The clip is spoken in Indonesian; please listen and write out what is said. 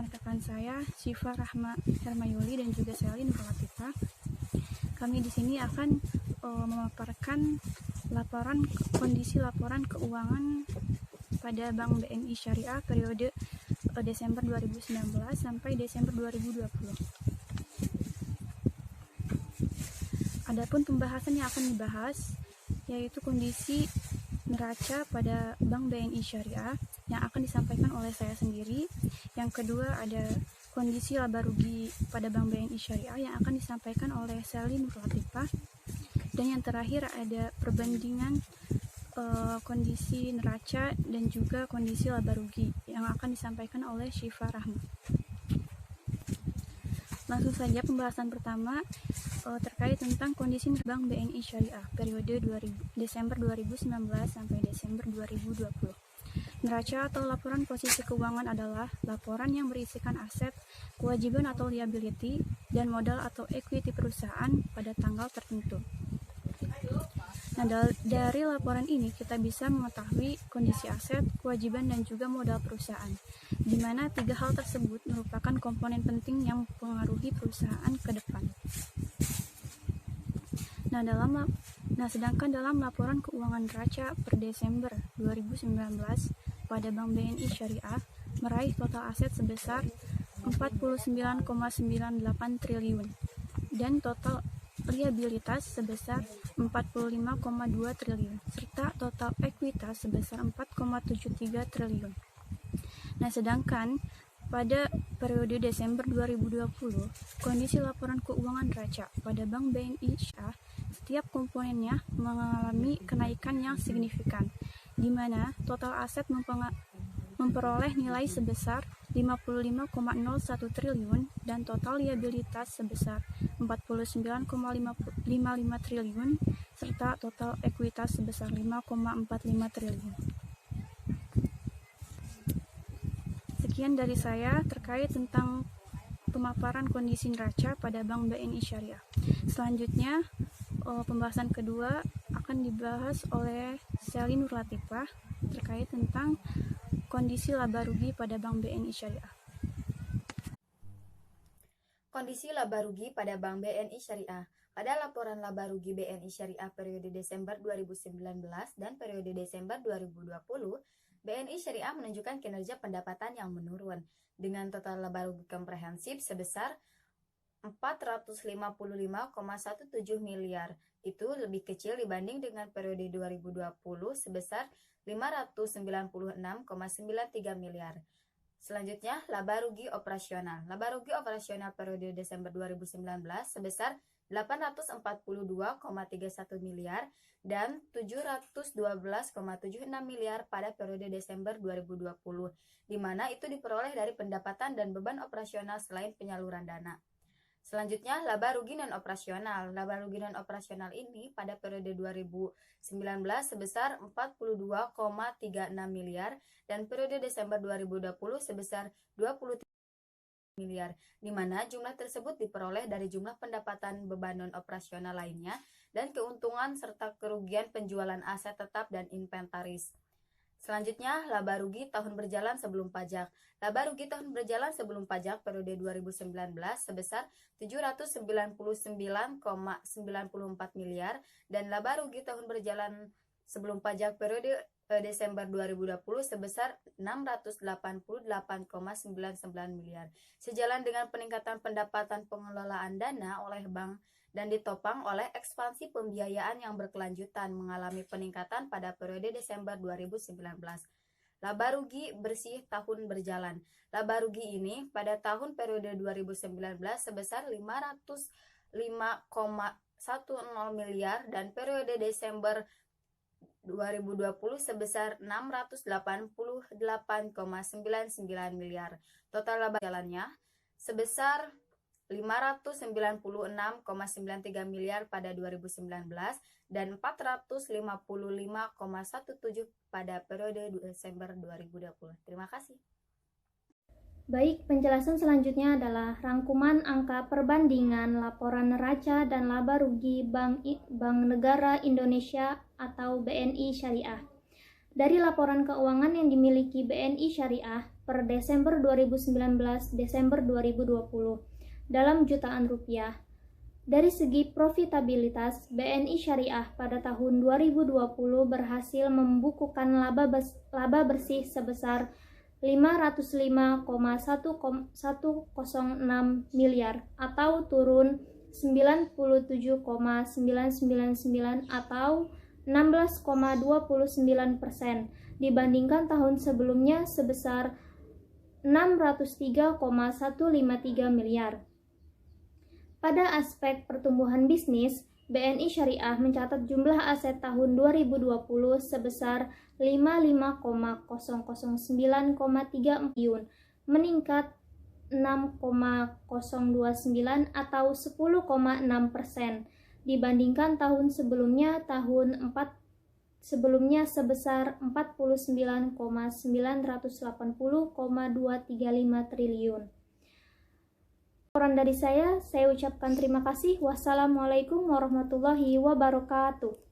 beserta rekan saya Syifa Rahma Hermayuli dan juga Selin Nurlatifah. Kami di sini akan memaparkan kondisi laporan keuangan pada Bank BNI Syariah periode Desember 2019 sampai Desember 2020. Adapun pembahasan yang akan dibahas yaitu kondisi neraca pada Bank BNI Syariah yang akan disampaikan oleh saya sendiri. Yang kedua ada kondisi laba rugi pada Bank BNI Syariah yang akan disampaikan oleh Selin Nurlatifah. Dan yang terakhir ada perbandingan kondisi neraca dan juga kondisi laba rugi yang akan disampaikan oleh Syifa Rahma. Langsung saja pembahasan pertama terkait tentang kondisi Bank BNI Syariah periode Desember 2019 sampai Desember 2020. Neraca atau laporan posisi keuangan adalah laporan yang berisikan aset, kewajiban atau liability, dan modal atau equity perusahaan pada tanggal tertentu. Nah, dari laporan ini kita bisa mengetahui kondisi aset, kewajiban, dan juga modal perusahaan, di mana tiga hal tersebut merupakan komponen penting yang mempengaruhi perusahaan ke depan. Sedangkan dalam laporan keuangan neraca per Desember 2019 pada Bank BNI Syariah meraih total aset sebesar 49,98 triliun dan total liabilitas sebesar 45,2 triliun serta total ekuitas sebesar 4,73 triliun. Nah, sedangkan pada periode Desember 2020, kondisi laporan keuangan neraca pada Bank BNI Syariah setiap komponennya mengalami kenaikan yang signifikan, di mana total aset memperoleh nilai sebesar 55,01 triliun dan total liabilitas sebesar 49,55 triliun serta total ekuitas sebesar 5,45 triliun. Sekian dari saya terkait tentang pemaparan kondisi neraca pada Bank BNI Syariah. Selanjutnya, pembahasan kedua akan dibahas oleh Selin Nurlatifah terkait tentang kondisi laba rugi pada Bank BNI Syariah. Kondisi laba rugi pada Bank BNI Syariah. Pada laporan laba rugi BNI Syariah periode Desember 2019 dan periode Desember 2020, BNI Syariah menunjukkan kinerja pendapatan yang menurun dengan total laba rugi komprehensif sebesar 455,17 miliar. Itu lebih kecil dibanding dengan periode 2020 sebesar 596,93 miliar. Selanjutnya, laba rugi operasional. Laba rugi operasional periode Desember 2019 sebesar 842,31 miliar dan 712,76 miliar pada periode Desember 2020, di mana itu diperoleh dari pendapatan dan beban operasional selain penyaluran dana. Selanjutnya, laba rugi non-operasional. Laba rugi non-operasional ini pada periode 2019 sebesar 42,36 miliar dan periode Desember 2020 sebesar 23 miliar, di mana jumlah tersebut diperoleh dari jumlah pendapatan beban non-operasional lainnya dan keuntungan serta kerugian penjualan aset tetap dan inventaris. Selanjutnya, laba rugi tahun berjalan sebelum pajak. Laba rugi tahun berjalan sebelum pajak periode 2019 sebesar 799,94 miliar dan laba rugi tahun berjalan sebelum pajak periode Desember 2020 sebesar 688,99 miliar. Sejalan dengan peningkatan pendapatan pengelolaan dana oleh bank dan ditopang oleh ekspansi pembiayaan yang berkelanjutan mengalami peningkatan pada periode Desember 2019. Laba rugi bersih tahun berjalan. Laba rugi ini pada tahun periode 2019 sebesar 505,10 miliar dan periode Desember 2020 sebesar 688,99 miliar. Total laba jalannya sebesar 596,93 miliar pada 2019 dan 455,17 pada periode Desember 2020. Terima kasih. Baik, penjelasan selanjutnya adalah rangkuman angka perbandingan laporan neraca dan laba rugi Bank Negara Indonesia atau BNI Syariah. Dari laporan keuangan yang dimiliki BNI Syariah per Desember 2019 Desember 2020 dalam jutaan rupiah. Dari segi profitabilitas, BNI Syariah pada tahun 2020 berhasil membukukan laba bersih sebesar 505,106 miliar atau turun 97,999 atau 16,29% dibandingkan tahun sebelumnya sebesar 603,153 miliar. Pada aspek pertumbuhan bisnis, BNI Syariah mencatat jumlah aset tahun 2020 sebesar 55,009,3 triliun, meningkat 6,029 atau 10,6% dibandingkan tahun sebelumnya sebesar 49,980,235 triliun. Laporan dari saya ucapkan terima kasih. Wassalamualaikum warahmatullahi wabarakatuh.